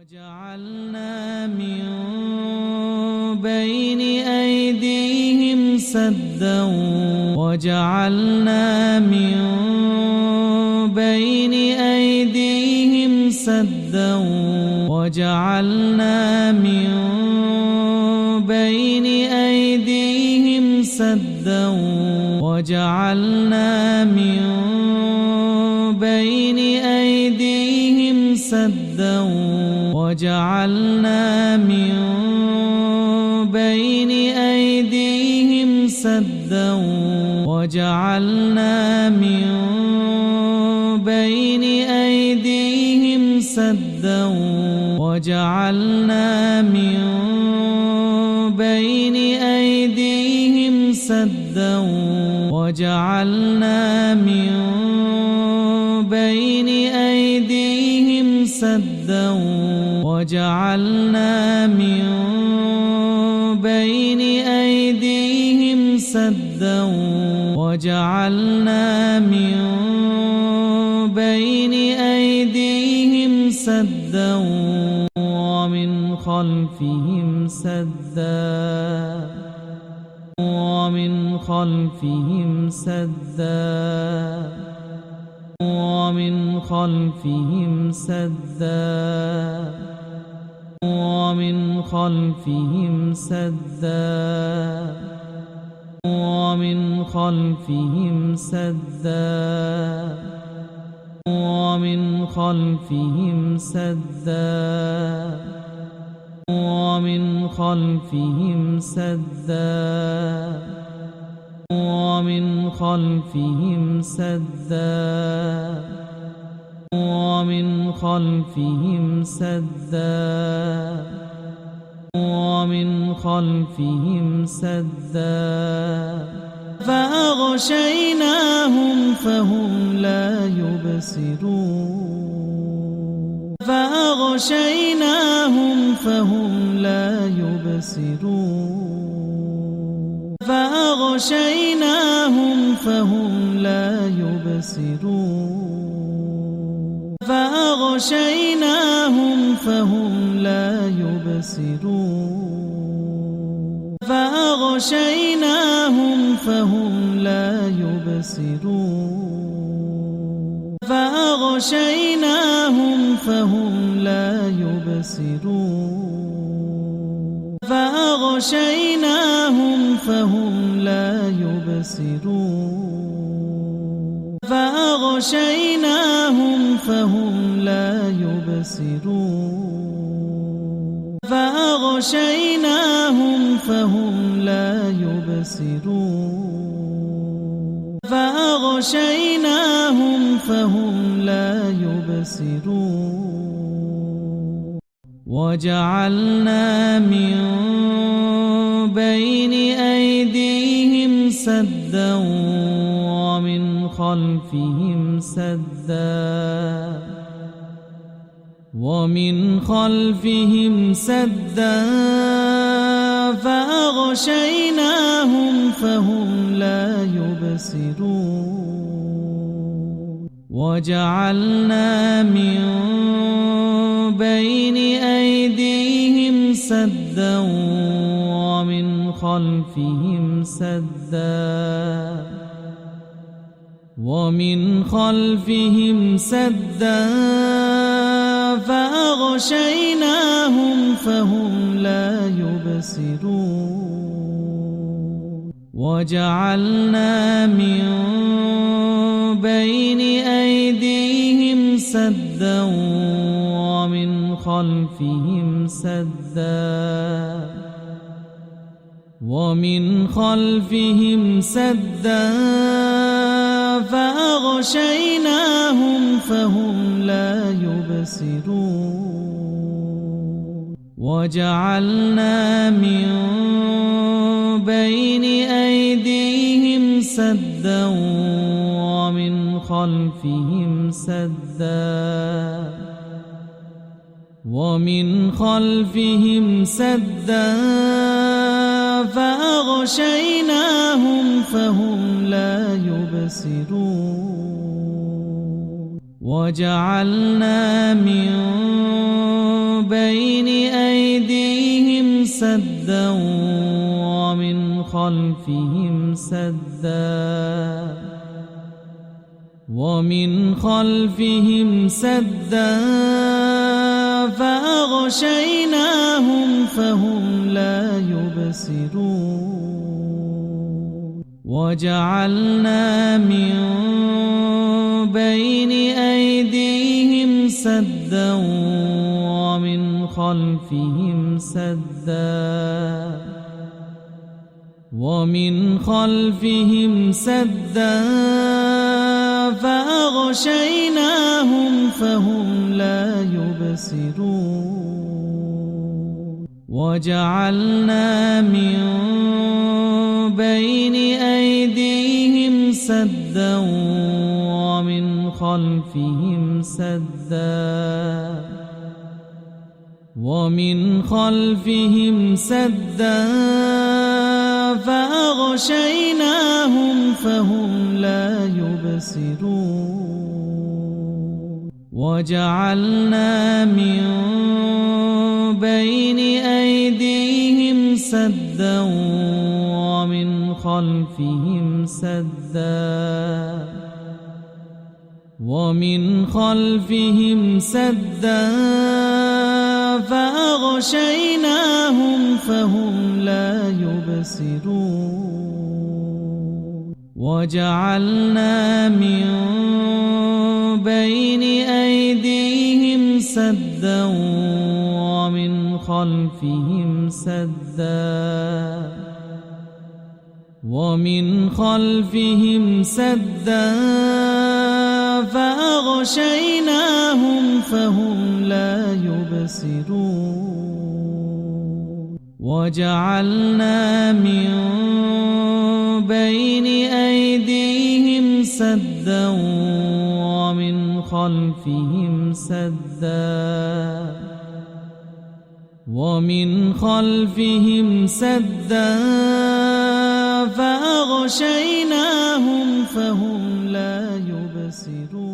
وجعلنا من بين أيديهم سدا وجعلنا من بين أيديهم سدا وجعلنا من بين أيديهم سدا وجعلنا من بين أيديهم سدا وجعلنا من بين أيديهم سدا وجعلنا من بين أيديهم سدا وجعلنا من بين أيديهم سدا وجعلنا من بين أيديهم سدا وجعلنا من بين أيديهم سدا وجعلنا من بين أيديهم سدا ومن خلفهم سدا ومن خلفهم سدا ومن خلفهم سدا ومن خلفهم سدا ومن خلفهم سدا ومن خلفهم سدا ومن خلفهم سدا ومن خلفهم سدا ومن خلفهم سدا ومن خلفهم سدا فأغشيناهم فهم لا يبصرون فأغشيناهم فهم لا يبصرون فأغشيناهم فهم لا يبصرون فأغشيناهم فهم لا يبصرون فأغشيناهم فهم لا يبصرون فأغشيناهم فهم لا يبصرون فأغشيناهم فهم لا يبصرون فأغشيناهم فهم لا يبصرون فأغشيناهم فهم لا يبصرون فأغشيناهم فهم لا يبصرون وجعلنا من بين أيديهم سدا ومن خلفهم سدا ومن خلفهم سدا فأغشيناهم فهم لا يبصرون وجعلنا من بين أيديهم سدا ومن خلفهم سدا ومن خلفهم سدا فأغشيناهم فهم لا يبصرون وجعلنا من بين أيديهم سدا ومن خلفهم سدا ومن خلفهم سدا فأغشيناهم فهم لا يبصرون وجعلنا من بين أيديهم سدا ومن خلفهم سدا ومن خلفهم سدا فأغشيناهم فهم لا يبصرون وجعلنا من بين أيديهم سدا ومن خلفهم سدا فأغشيناهم فهم لا يبصرون وجعلنا من بين أيديهم سدا ومن خلفهم سدا فأغشيناهم فهم لا يبصرون وجعلنا من بين أيديهم سدا ومن خلفهم سدا فأغشيناهم فهم لا يبصرون وجعلنا من بين أيديهم سدا ومن خلفهم سدا فأغشيناهم فهم لا يبصرون وجعلنا من بين أيديهم سدا ومن خلفهم سدا فأغشيناهم فهم لا يبصرون وجعلنا من بين أيديهم سدا ومن خلفهم سدا فأغشيناهم فهم لا يبصرون